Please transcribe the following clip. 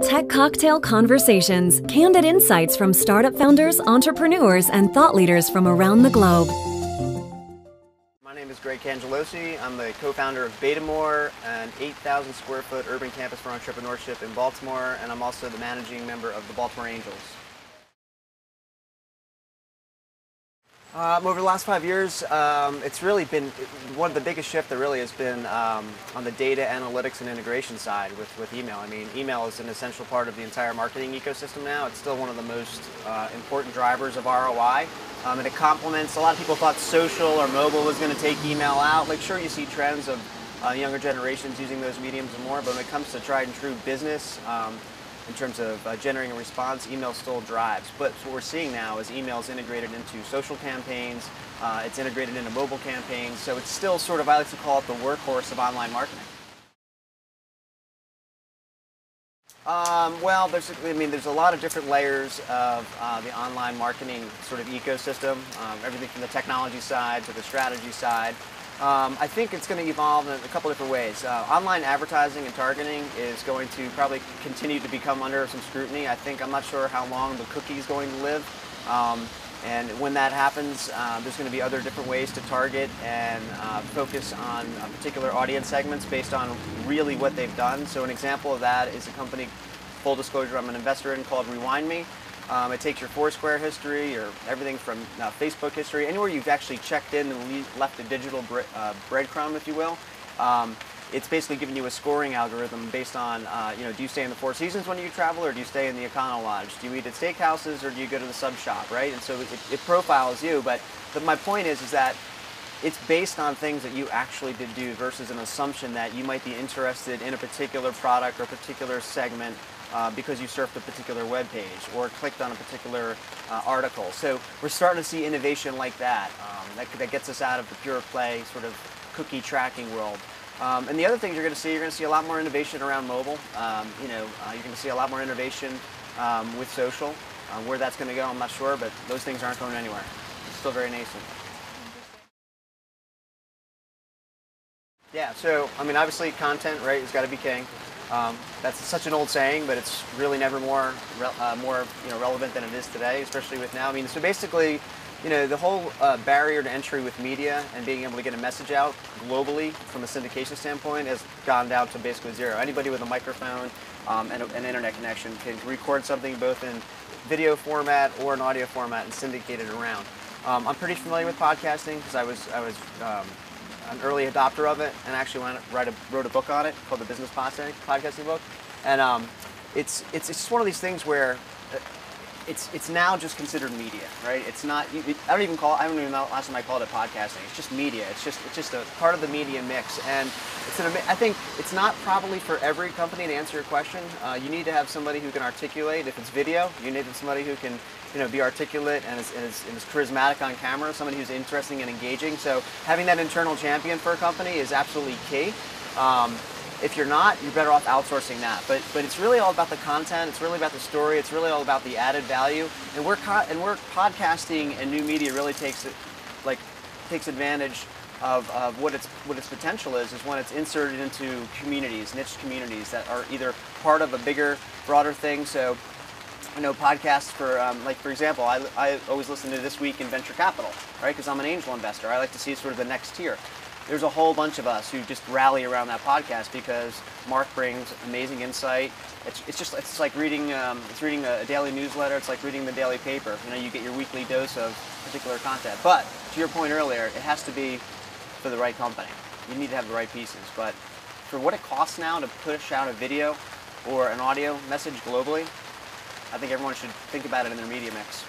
Tech Cocktail Conversations, candid insights from startup founders, entrepreneurs, and thought leaders from around the globe. My name is Cangialosi. I'm the co-founder of Betamore, an 8,000 square foot urban campus for entrepreneurship in Baltimore, and I'm also the managing member of the Baltimore Angels. Over the last 5 years, it's really been one of the biggest shifts that really has been on the data analytics and integration side with email. I mean, email is an essential part of the entire marketing ecosystem now. It's still one of the most important drivers of ROI, and it complements. A lot of people thought social or mobile was going to take email out. Like, sure, you see trends of younger generations using those mediums and more, but when it comes to tried and true business, in terms of generating a response, email still drives. But what we're seeing now is email is integrated into social campaigns, it's integrated into mobile campaigns, so it's still sort of, I like to call it the workhorse of online marketing. Well, there's a lot of different layers of the online marketing sort of ecosystem, everything from the technology side to the strategy side. I think it's going to evolve in a couple different ways. Online advertising and targeting is going to probably continue to become under some scrutiny. I'm not sure how long the cookie is going to live. And when that happens, there's going to be other different ways to target and focus on particular audience segments based on really what they've done. So an example of that is a company, full disclosure, I'm an investor in, called RewindMe. It takes your Foursquare history, or everything from Facebook history, anywhere you've actually checked in and left a digital breadcrumb, if you will. It's basically giving you a scoring algorithm based on, do you stay in the Four Seasons when you travel, or do you stay in the Econo Lodge? Do you eat at steakhouses, or do you go to the sub shop, right? And so it profiles you, but my point is that it's based on things that you actually did do versus an assumption that you might be interested in a particular product or a particular segment because you surfed a particular web page or clicked on a particular article. So we're starting to see innovation like that, that gets us out of the pure play sort of cookie tracking world. And the other things you're going to see a lot more innovation around mobile. You're going to see a lot more innovation with social. Where that's going to go, I'm not sure, but those things aren't going anywhere. It's still very nascent. Yeah, so, obviously content, right, has got to be king. That's such an old saying, but it's really never more relevant than it is today, especially with now. So basically, the whole barrier to entry with media and being able to get a message out globally from a syndication standpoint has gone down to basically zero. Anybody with a microphone and an internet connection can record something both in video format or an audio format and syndicate it around. I'm pretty familiar with podcasting because I was an early adopter of it, and actually wrote a book on it called the Business Podcasting Book. And it's just one of these things where it's now just considered media, right? It's not. I don't even know last time I called it podcasting. It's just media. It's just a part of the media mix, and I think it's not probably for every company to answer your question. You need to have somebody who can articulate. If it's video, you need somebody who can be articulate and is charismatic on camera, somebody who's interesting and engaging. So having that internal champion for a company is absolutely key. If you're not, you're better off outsourcing that. But it's really all about the content. It's really about the story. It's really all about the added value. And where podcasting and new media really takes advantage of what its potential is when it's inserted into communities, niche communities that are either part of a bigger, broader thing. So, podcasts for example, I always listen to This Week in Venture Capital, right? Because I'm an angel investor. I like to see sort of the next tier. There's a whole bunch of us who just rally around that podcast because Mark brings amazing insight. It's like reading a daily newsletter. It's like reading the daily paper. You get your weekly dose of particular content. But to your point earlier, it has to be for the right company. You need to have the right pieces. But for what it costs now to push out a video or an audio message globally, I think everyone should think about it in their media mix.